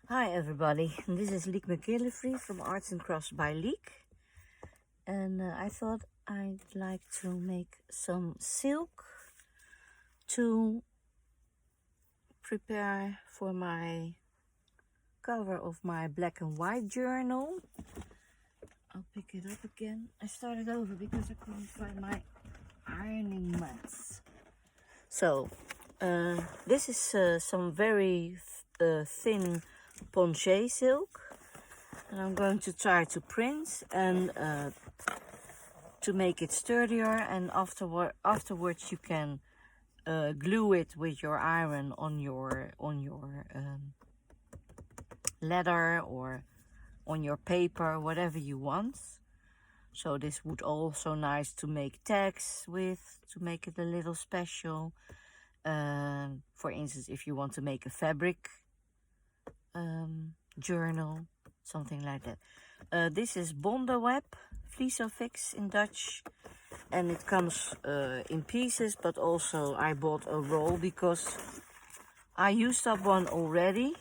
Hi everybody, this is Liek McGillivray from Arts and Crafts by Liek, and I thought I'd like to make some silk to prepare for my cover of my black and white journal. I'll pick it up again. I started over because I couldn't find my ironing mats. So this is some very thin ponché silk. And I'm going to try to print and to make it sturdier, and afterwards you can glue it with your iron on your leather or on your paper, whatever you want. So this would also nice to make tags with, to make it a little special. For instance, if you want to make a fabric journal, something like that. This is Bondaweb, Vliesofix in Dutch, and it comes in pieces, but also I bought a roll because I used up one already.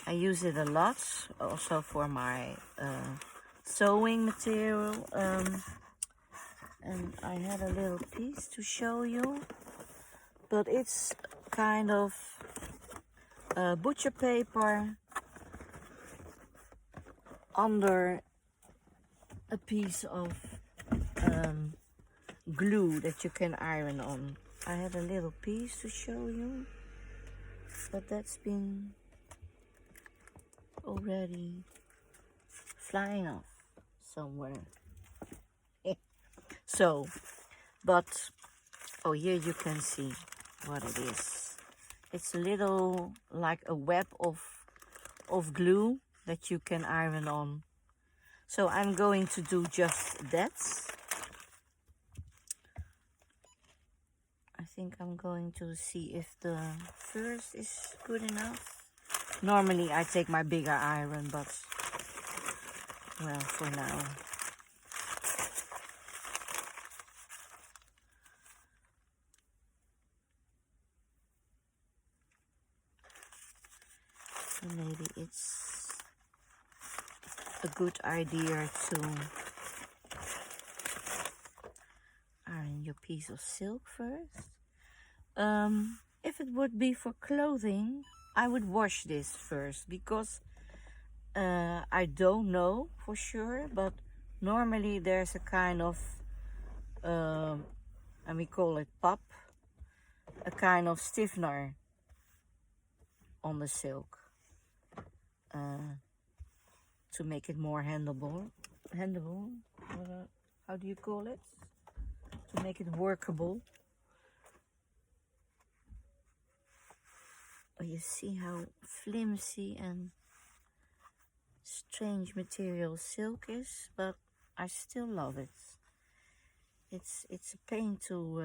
I use it a lot, also for my sewing material, and I had a little piece to show you, but it's kind of butcher paper under a piece of glue that you can iron on. I had a little piece to show you, but that's been already flying off somewhere. So, but oh, here you can see what it is. It's a little like a web of glue that you can iron on. So I'm going to do just that. I think I'm going to see if the first is good enough. Normally I take my bigger iron, but well, for now. So maybe it's a good idea to iron your piece of silk first. If it would be for clothing, I would wash this first, because I don't know for sure, but normally there's a kind of and we call it pop, a kind of stiffener on the silk to make it more handleable. How do you call it? To make it workable. You see how flimsy and strange material silk is, but I still love it. It's a pain to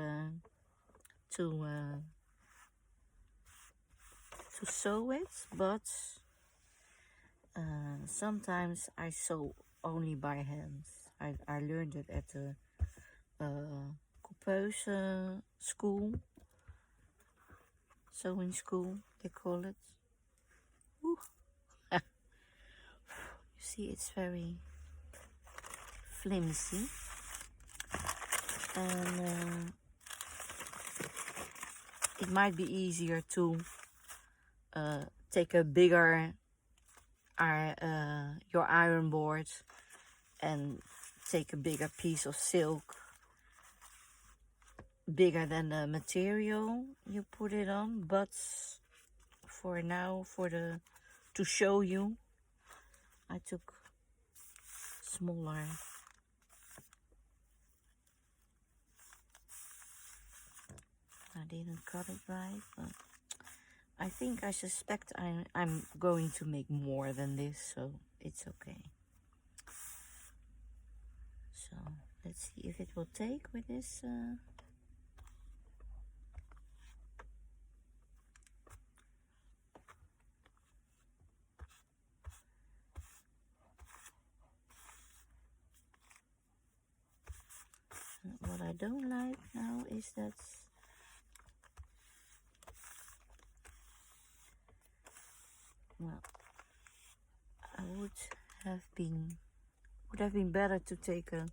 sew it, but sometimes I sew only by hands. I learned it at the coupeuse school, sewing school they call it. Ooh. You see, it's very flimsy, and it might be easier to take a bigger your iron board and take a bigger piece of silk, bigger than the material you put it on. But for now, to show you, I took smaller. I didn't cut it right, but I suspect I'm going to make more than this, so it's okay. So let's see if it will take with this. What I don't like now is that well, have been better to take a.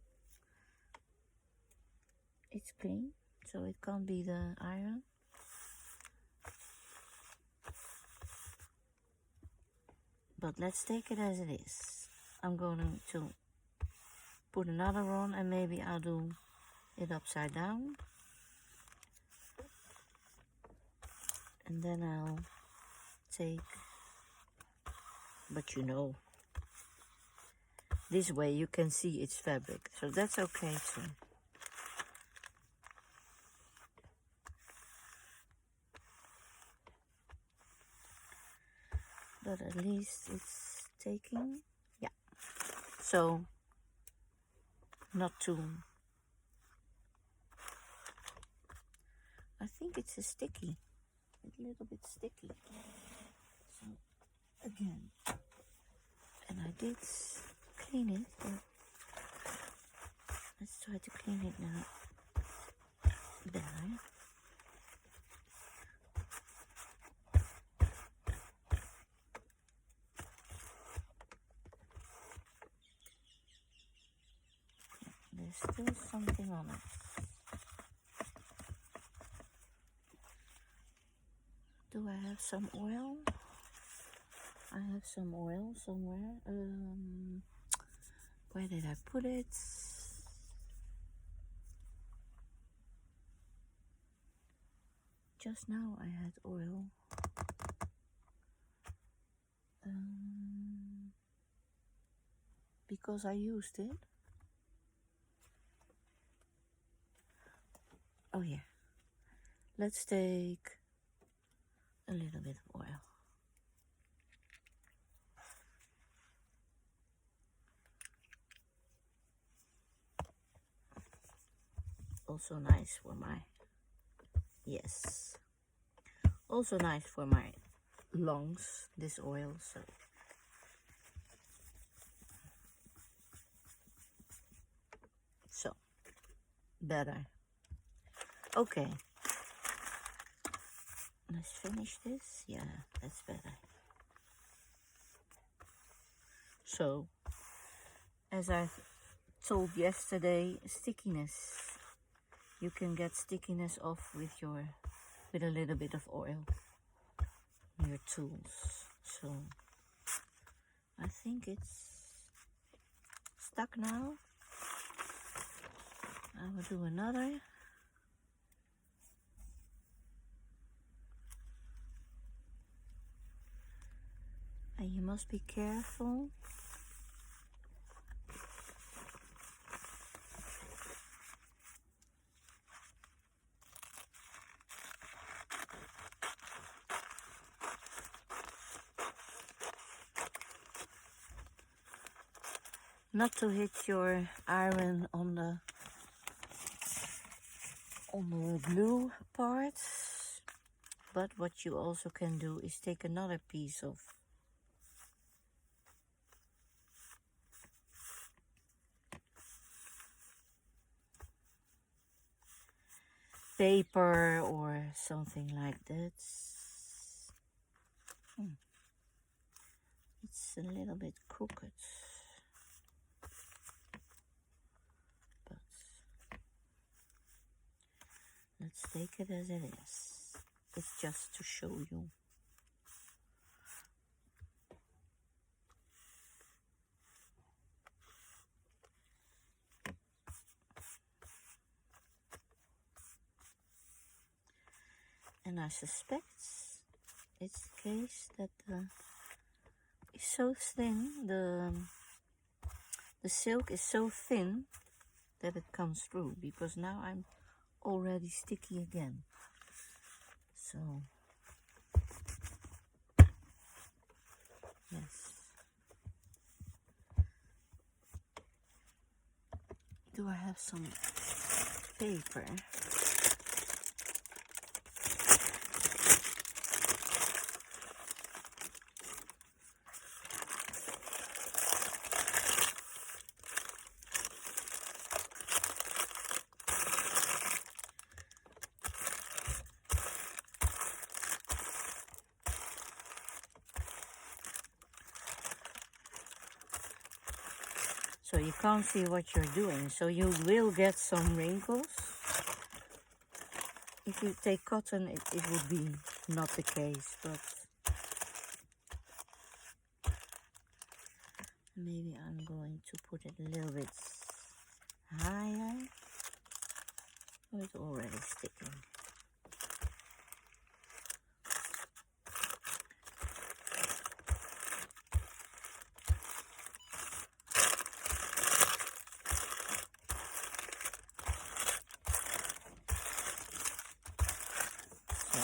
It's clean, so it can't be the iron. But let's take it as it is. I'm going to put another on, and maybe I'll do it upside down. And then I'll take, but you know, this way you can see it's fabric, so that's okay too. But at least it's taking, yeah. So, not too, I think it's a little bit sticky. So, again, and I did clean it, but let's try to clean it now. There. There's still something on it. Do I have some oil? I have some oil somewhere. Where did I put it? Just now I had oil. Because I used it. Oh yeah. Let's take a little bit of oil. Also nice for my, yes. Also nice for my lungs, this oil, so. So, better. Okay. Let's finish this. Yeah, that's better. So, as I told yesterday, stickiness. You can get stickiness off with a little bit of oil on your tools. So, I think it's stuck now. I will do another. And you must be careful. Not to hit your iron on the blue parts. But what you also can do is take another piece of paper or something like that. It's a little bit crooked, but let's take it as it is. It's just to show you. And I suspect it's the case that it's so thin, the silk is so thin that it comes through, because now I'm already sticky again. So, yes. Do I have some paper? so you can't see what you're doing. So you will get some wrinkles. If you take cotton, it would be not the case, but maybe I'm going to put it a little bit higher. Oh, it's already sticking. So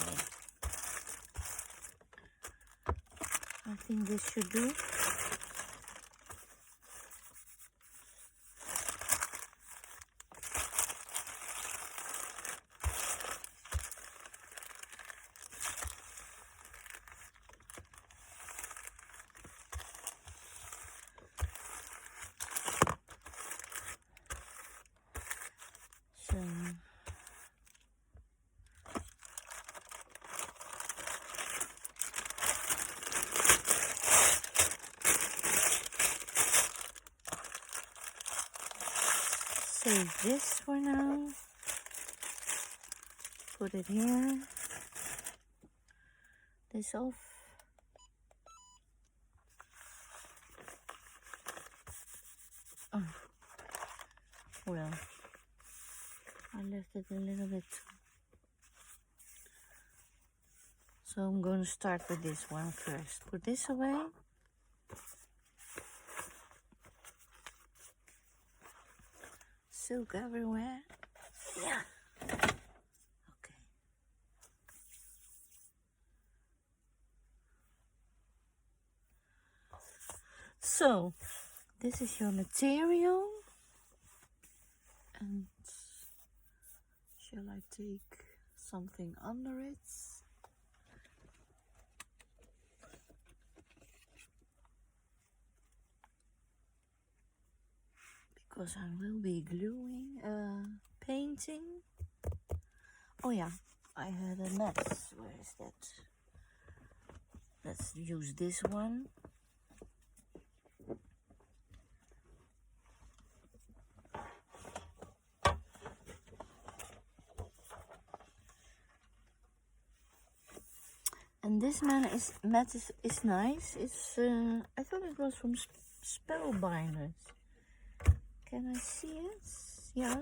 I think this should do. Save this for now. Put it here. This off. Oh, well, I left it a little bit. So I'm going to start with this one first. Put this away. Silk everywhere. Yeah. Okay. So, this is your material. And shall I take something under it? Because I will be gluing, painting. Oh yeah, I had a mess. Where is that? Let's use this one. And this mat is nice. It's I thought it was from Spellbinders. Can I see it? Yeah.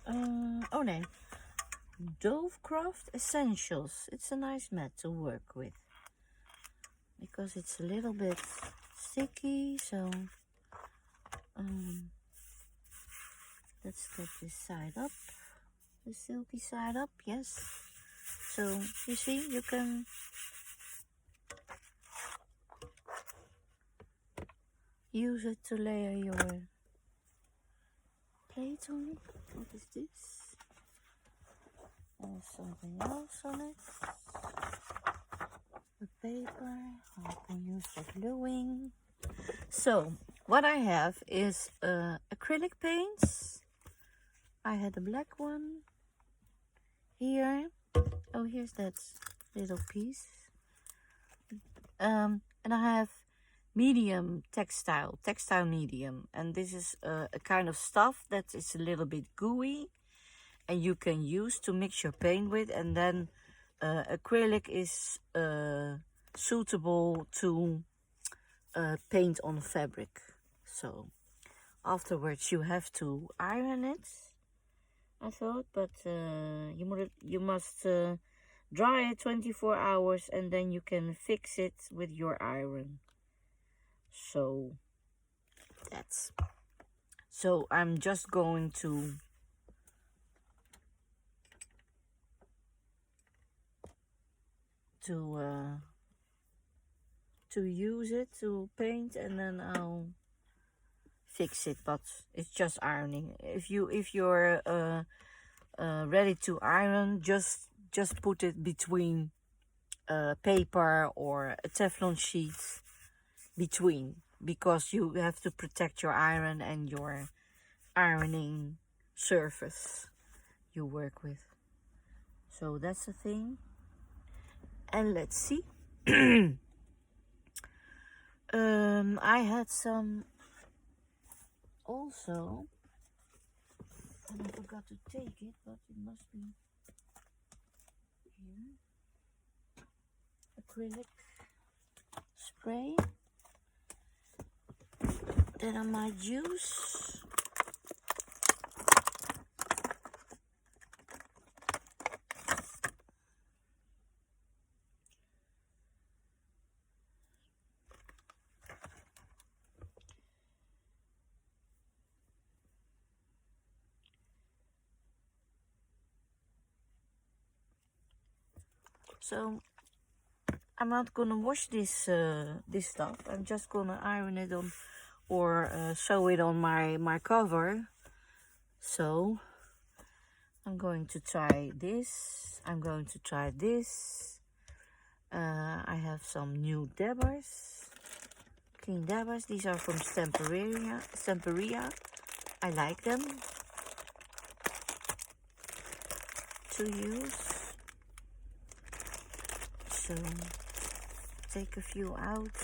Oh no. Dovecraft Essentials. It's a nice mat to work with because it's a little bit sticky. So let's get this side up, the silky side up. Yes. So you see, you can use it to layer your plate on. What is this? There's something else on it. The paper. I can use for gluing. So what I have is acrylic paints. I had a black one here. Oh, here's that little piece. And I have medium textile medium, and this is a kind of stuff that is a little bit gooey and you can use to mix your paint with, and then acrylic is suitable to paint on fabric. So afterwards you have to iron it, I thought, but you must dry it 24 hours and then you can fix it with your iron. So that's, so I'm just going to use it to paint, and then I'll fix it. But it's just ironing. If you're ready to iron, just put it between paper or a Teflon sheet between, because you have to protect your iron and your ironing surface you work with. So that's the thing. And let's see. I had some also, and I forgot to take it, but it must be here, acrylic spray that I might use. So I'm not gonna wash this this stuff. I'm just gonna iron it on, or sew it on my cover. So I'm going to try this. I'm going to try this. I have some new dabbers, clean dabbers. These are from Stamperia. I like them to use. So take a few out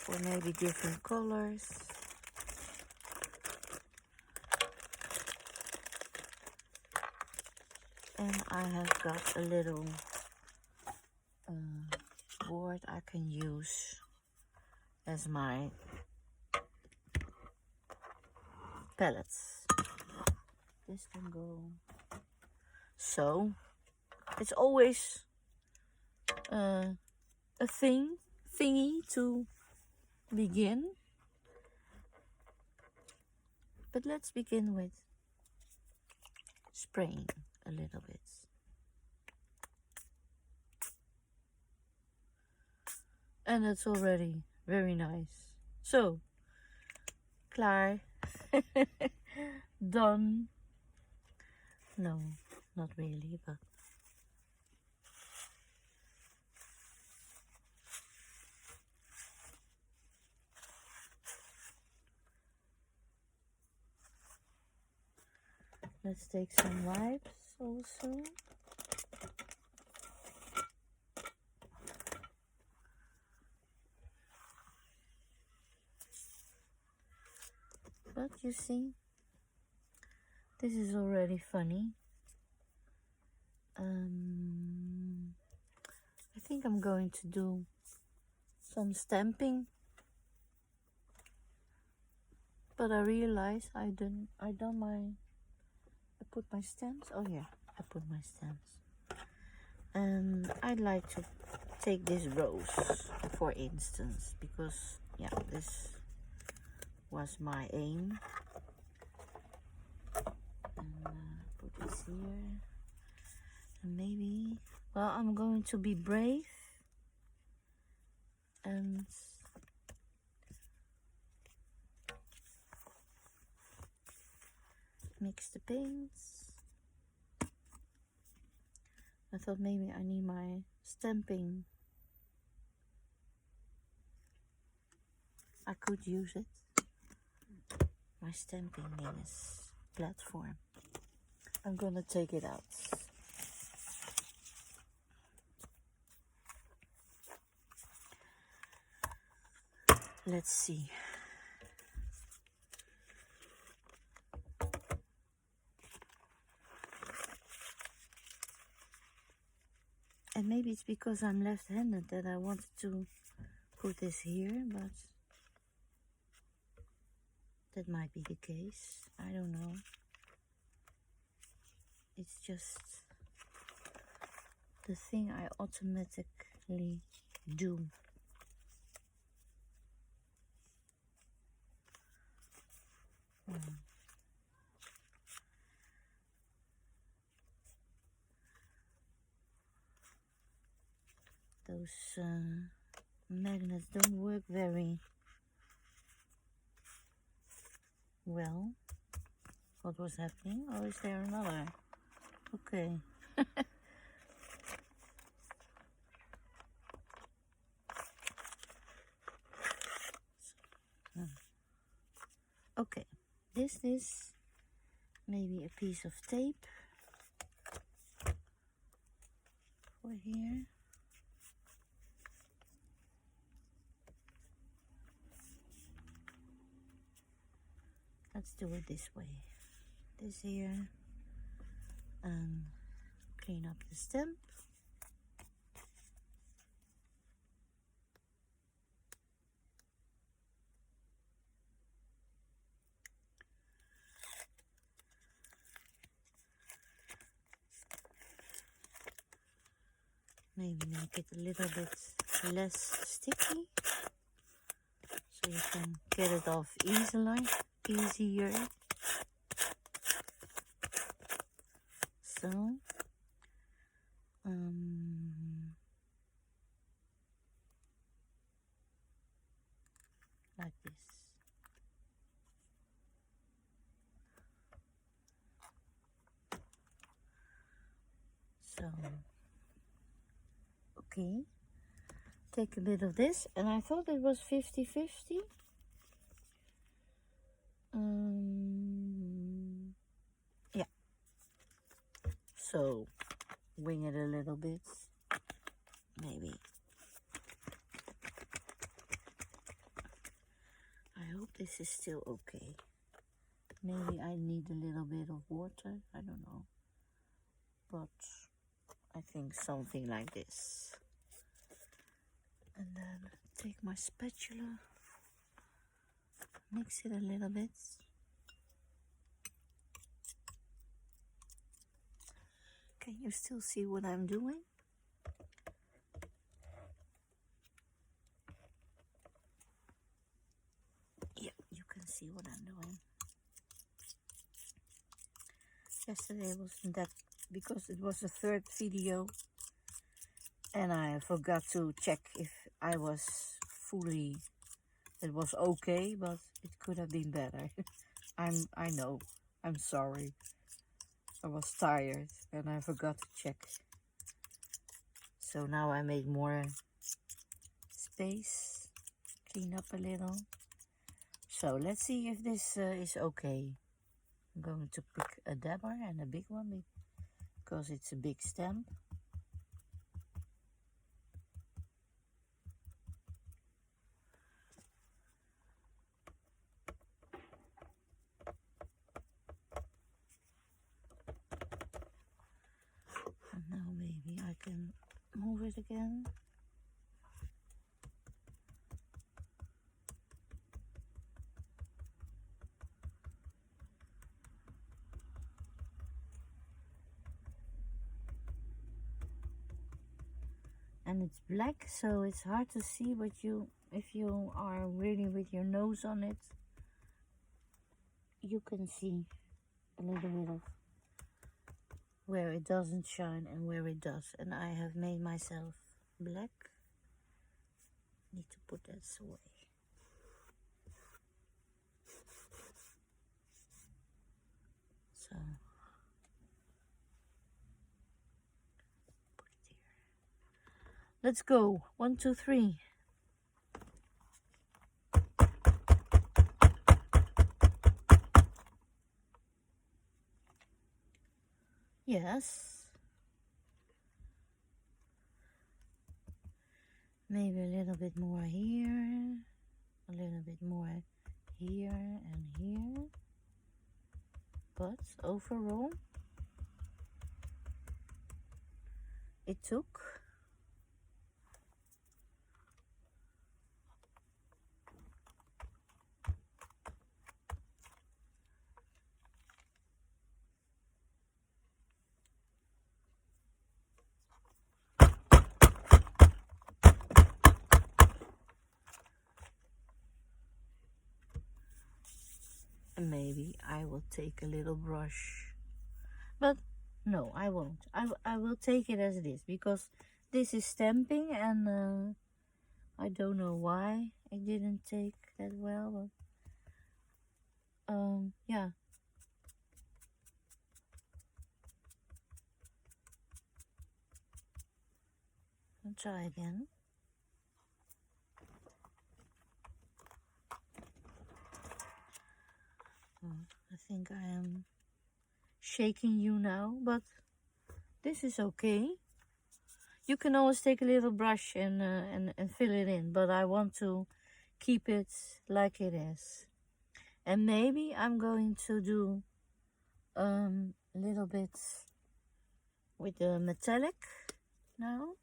for maybe different colors. And I have got a little board I can use as my palettes. This can go. So it's always a thingy to begin. But let's begin with spraying a little bit. And it's already very nice. So, klaar. Done. No, not really, but let's take some wipes also. But you see, this is already funny. I think I'm going to do some stamping. But I realize I put my stamps. Oh yeah, I put my stamps. And I'd like to take this rose, for instance, because yeah, this was my aim. And put this here. And maybe, well, I'm going to be brave and mix the paints. I thought maybe I need my stamping. I could use it. My stamping is platform. I'm gonna take it out. Let's see. And maybe it's because I'm left-handed that I wanted to put this here, but that might be the case. I don't know. It's just the thing I automatically do. Those magnets don't work very well. What was happening? Or is there another? Okay. Okay, this is maybe a piece of tape for here. Let's do it this way. This here, and clean up the stem. Maybe make it a little bit less sticky, so you can get it off easier. So, like this. So, okay, take a bit of this, and I thought it was 50-50. Yeah. So, wing it a little bit, maybe. I hope this is still okay. Maybe I need a little bit of water, I don't know. But I think something like this. And then take my spatula, mix it a little bit. Can you still see what I'm doing? Yeah, you can see what I'm doing. Yesterday wasn't that, because it was the third video and I forgot to check if I was fully, it was okay, but it could have been better. I know, I'm sorry. I was tired and I forgot to check. So now I make more space, clean up a little. So let's see if this is okay. I'm going to pick a dabber and a big one because it's a big stem. And now maybe I can move it again. And it's black, so it's hard to see what if you are really with your nose on it, you can see a little bit of where it doesn't shine and where it does. And I have made myself black. Need to put that away. So put it here. Let's go. 1, 2, 3. Yes. Maybe a little bit more here. A little bit more here and here. But overall, it took maybe I will take a little brush, but no, I won't. I will take it as it is, because this is stamping, and I don't know why it didn't take that well, but yeah. I'll try again. I think I am shaking you now, but this is okay. You can always take a little brush and fill it in, but I want to keep it like it is. And maybe I'm going to do a little bit with the metallic now.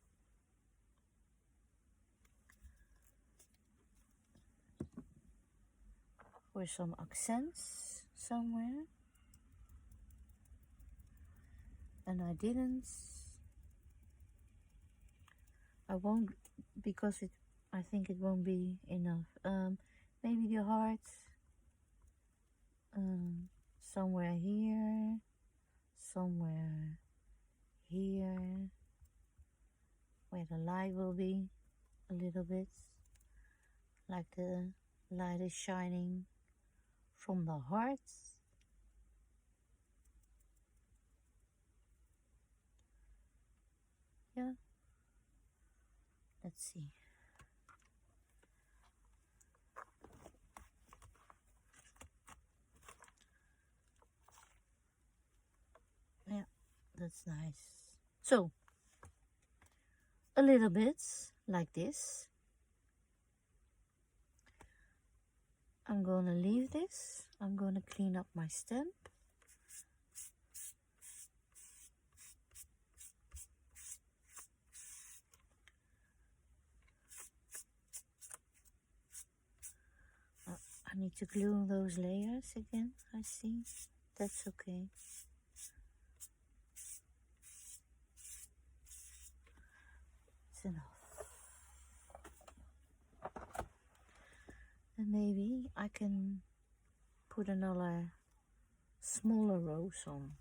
For some accents somewhere. And I won't, because I think it won't be enough. Maybe the heart, somewhere here, somewhere here, where the light will be a little bit, like the light is shining from the heart. Yeah, let's see. Yeah, that's nice. So, a little bit like this. I'm gonna leave this. I'm gonna clean up my stamp. I need to glue those layers again, I see. That's okay. It's enough. And maybe I can put another smaller rose on.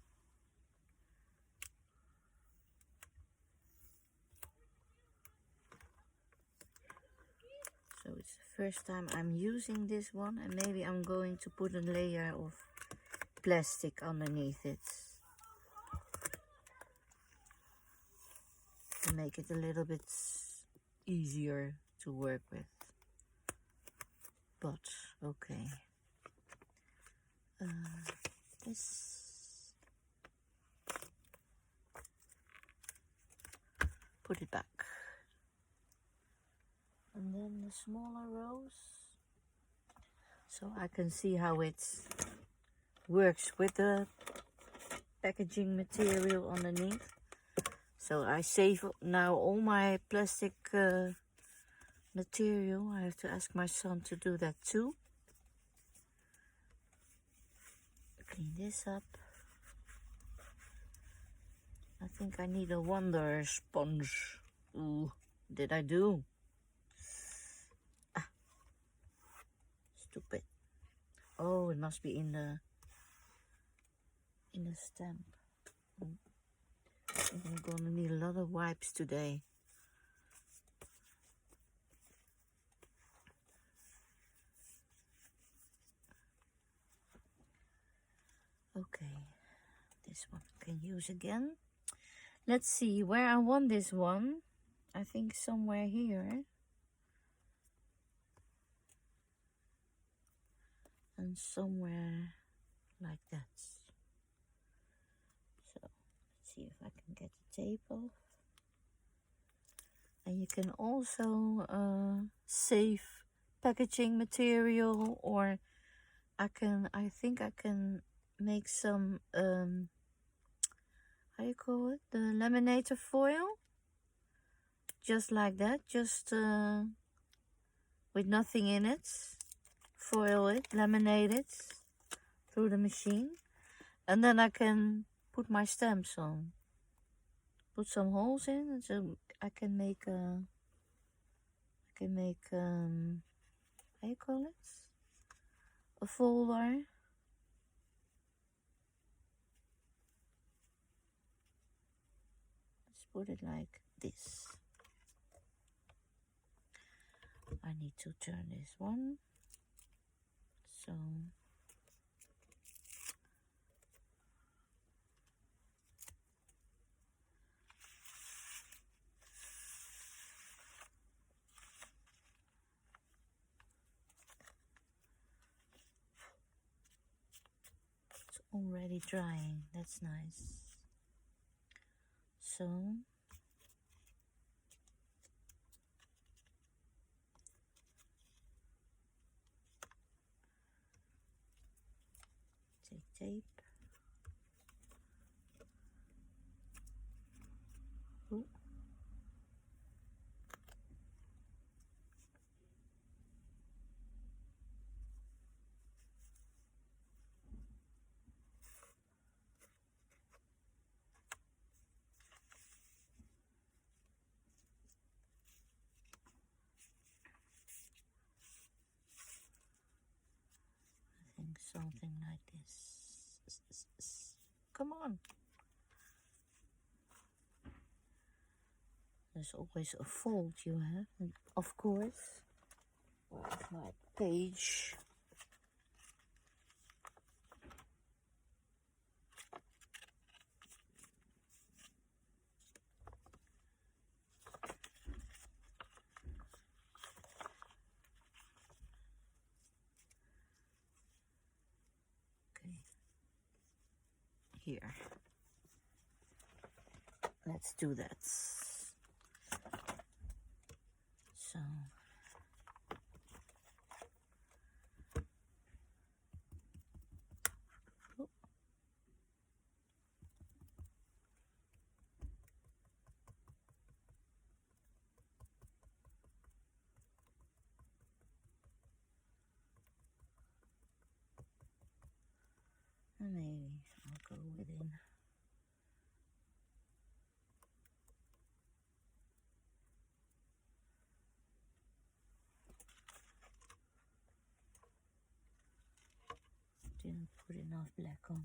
So it's the first time I'm using this one, and maybe I'm going to put a layer of plastic underneath it to make it a little bit easier to work with. But okay, this, put it back, and then the smaller rose, so I can see how it works with the packaging material underneath. So I save now all my plastic material. I have to ask my son to do that too. Clean this up. I think I need a wonder sponge. Ooh, did I do? Ah, stupid. Oh, it must be in the stamp. I'm gonna need a lot of wipes today. Okay, this one I can use again. Let's see where I want this one. I think somewhere here. And somewhere like that. So let's see if I can get the tape off. And you can also save packaging material, or I think I can make some how you call it, the laminator foil, just like that, just with nothing in it. Foil it, laminate it through the machine, and then I can put my stamps on, put some holes in, and so I can make how you call it, a folder. Let's put it like this. I need to turn this one, so it's already drying. That's nice. So plastic tape. Ooh. I think something like this. Come on. There's always a fold you have, and of course. Where's my page? Okay. Here. Let's do that. So. Oh. And maybe I'll go within. Didn't put enough black on.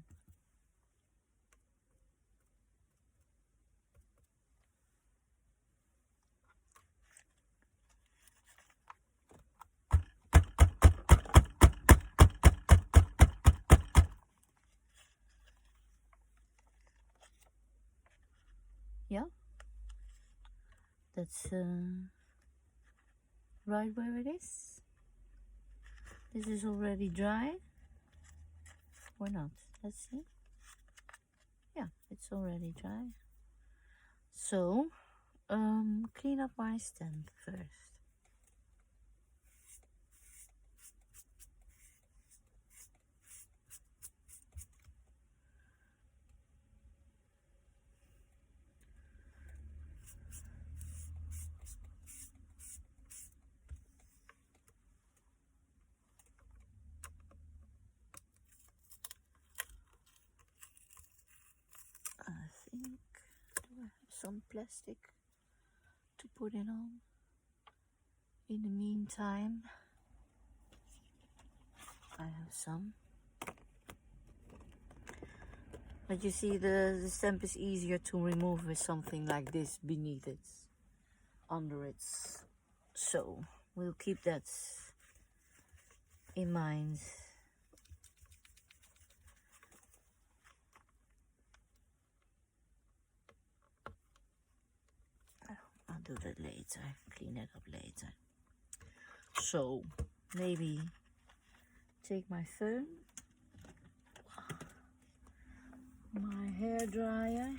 Yeah, that's right where it is. This is already dry or not? Let's see. Yeah, it's already dry. So, clean up my stand first. I think, do I have some plastic to put it on? In the meantime, I have some. But you see, the stamp is easier to remove with something like this beneath it, under it. So, we'll keep that in mind. I'll do that later, clean it up later. So, maybe take my phone, my hair dryer,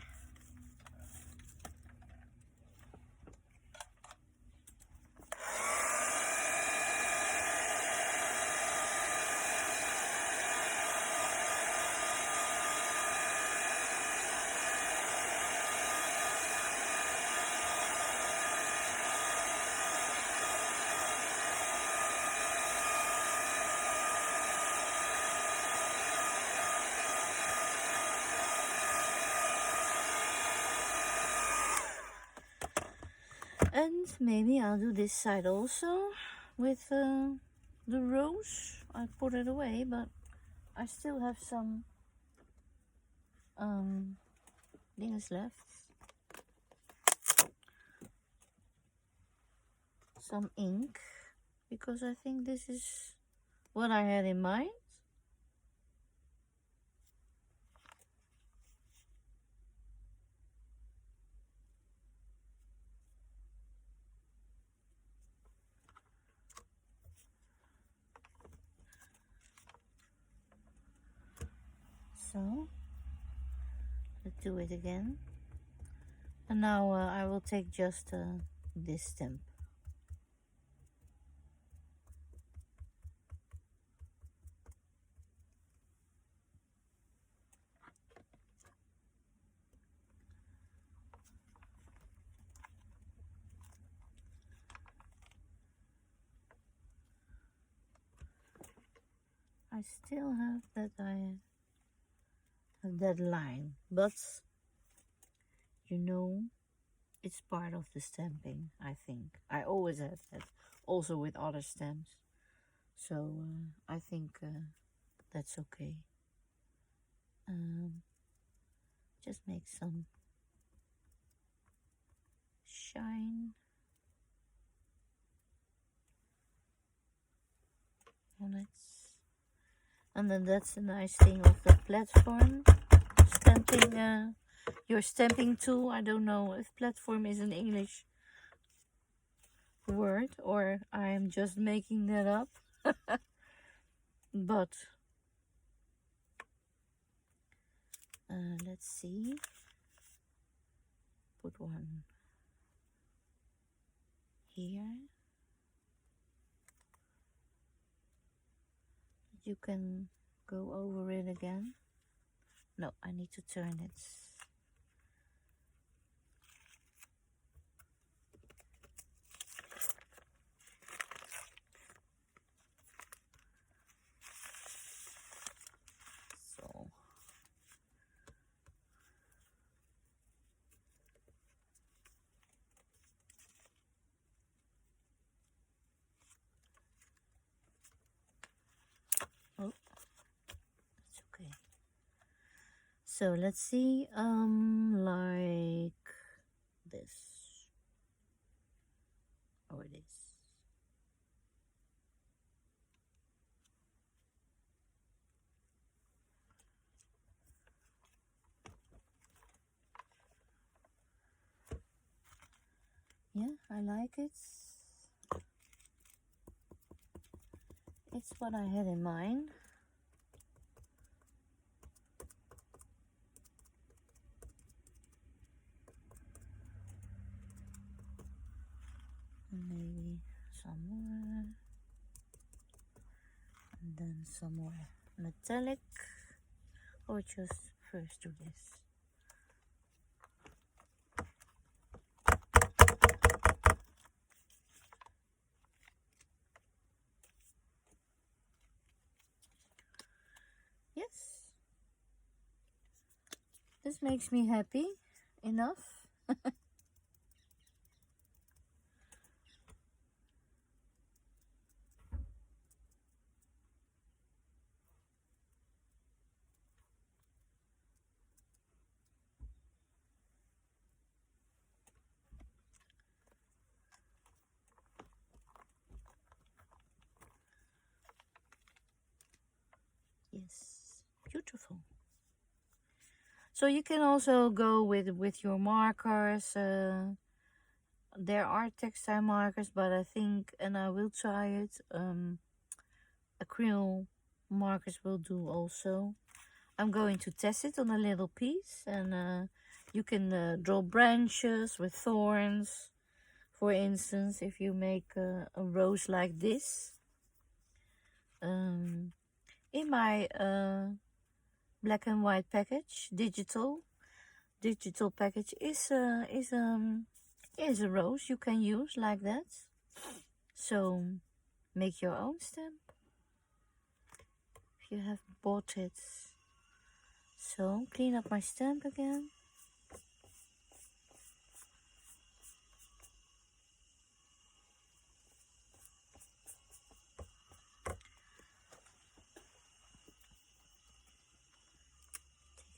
and maybe I'll do this side also with the rose. I put it away, but I still have some things left. Some ink, because I think this is what I had in mind. So, let's do it again. And now I will take just this stamp. still have that, I have that line, but you know, it's part of the stamping. I think I always have that, also with other stamps. So I think that's okay. Just make some shine on it. And then that's the nice thing of the platform stamping, your stamping tool. I don't know if platform is an English word or I'm just making that up. But let's see. Put one here. You can go over it again. No, I need to turn it. So oh, it's okay. So let's see, like this. Oh, it is. Yeah, I like it. It's what I had in mind. Maybe some more. And then some more metallic. Or just first do this. Yes. This makes me happy enough. Yes, beautiful. So you can also go with your markers. There are textile markers, but I think, and I will try it, acrylic markers will do also. I'm going to test it on a little piece, and you can draw branches with thorns. For instance, if you make a rose like this, in my black and white package, digital package is a rose you can use like that. So make your own stamp if you have bought it. So clean up my stamp again.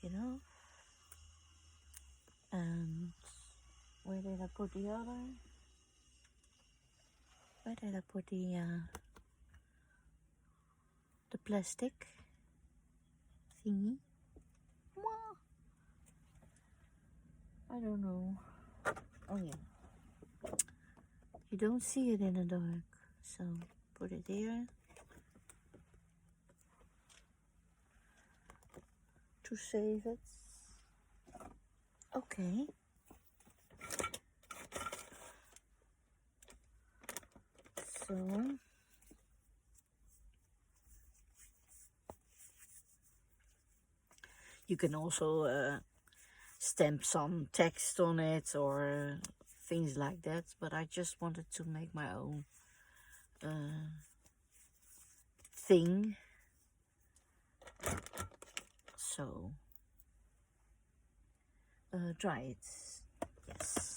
Take it off. And where did I put the other? Where did I put the plastic thingy? I don't know. Oh yeah. You don't see it in the dark, so put it here to save it. Okay. So you can also stamp some text on it or things like that, but I just wanted to make my own thing. So dry it. Yes.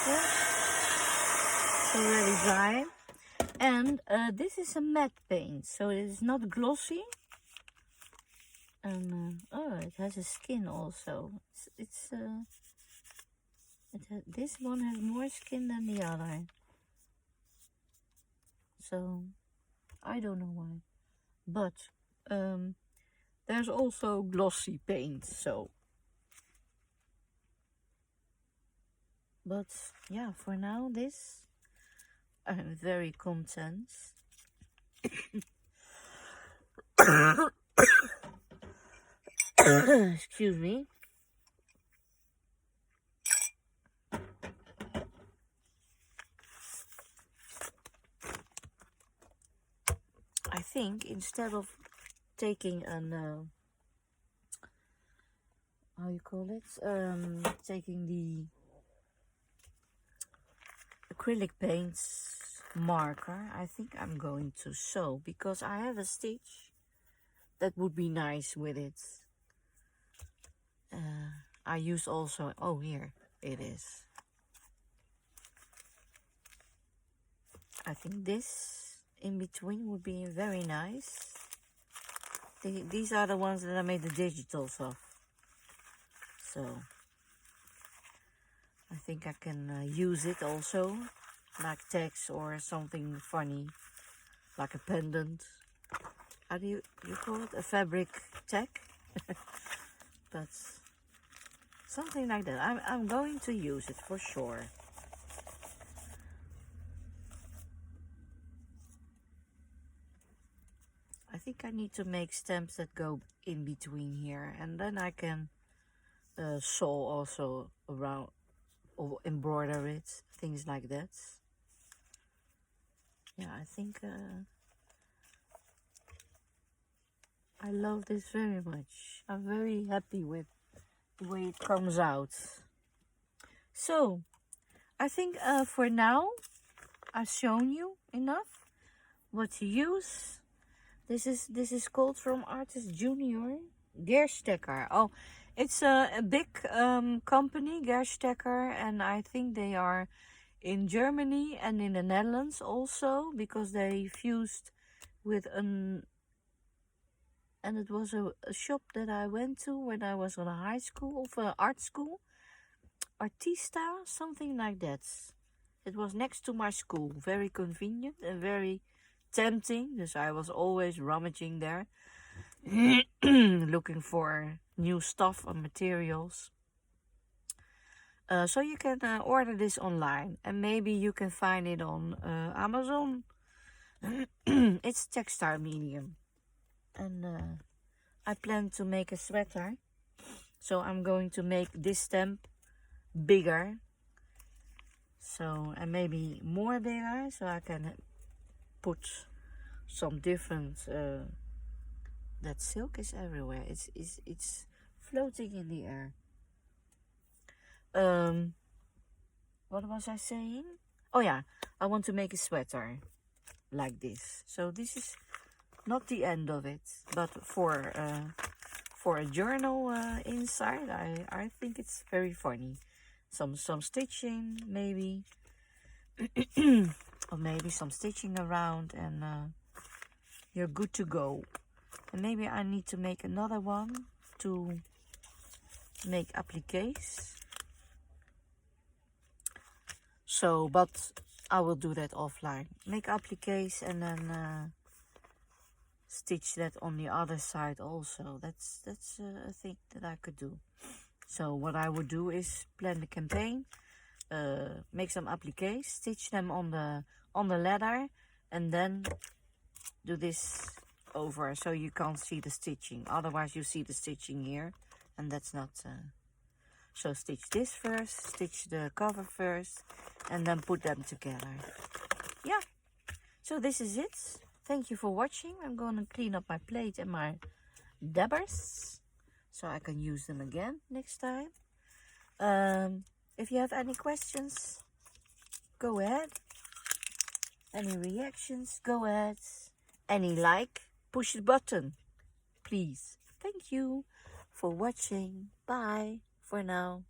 Yeah, it's already dry. And this is a matte paint, so it is not glossy. And oh, it has a skin also. This one has more skin than the other. So I don't know why, but there's also glossy paint. So, but yeah, for now this I'm very content. Excuse me. I think instead of taking an how you call it, taking the acrylic paints marker, I think I'm going to sew, because I have a stitch that would be nice with it. I use also, oh, here it is. I think this in between would be very nice. These are the ones that I made the digitals of. So I think I can use it also, like tags or something funny, like a pendant. How do you call it? A fabric tag? But something like that. I'm going to use it for sure. I think I need to make stamps that go in between here, and then I can sew also around or embroider it, things like that. Yeah, I think I love this very much. I'm very happy with the way it comes out. So I think for now I've shown you enough what to use. This is called from Artist Junior, Gerstecker. Oh, it's a big company, Gerstecker, and I think they are in Germany and in the Netherlands also, because they fused with and it was a shop that I went to when I was on a high school, of art school, Artista, something like that. It was next to my school, very convenient and very tempting, because I was always rummaging there, looking for new stuff and materials. So you can order this online, and maybe you can find it on Amazon. It's textile medium, and I plan to make a sweater, so I'm going to make this stamp bigger, so, and maybe more bigger, so I can put some different that silk is everywhere. It's floating in the air. What was I saying? Oh yeah, I want to make a sweater like this. So this is not the end of it, but for a journal inside, I think it's very funny. Some stitching maybe, or maybe some stitching around, and you're good to go. And maybe I need to make another one to make appliques. So, but I will do that offline. Make appliques and then stitch that on the other side also. That's a thing that I could do. So what I would do is plan the campaign, make some appliques, stitch them on the leather, and then do this over so you can't see the stitching. Otherwise you see the stitching here, and that's not so stitch this first, stitch the cover first, and then put them together. Yeah, so this is it. Thank you for watching. I'm gonna clean up my plate and my dabbers so I can use them again next time. If you have any questions, go ahead. Any reactions, go ahead. Any like, push the button, please. Thank you for watching. Bye for now.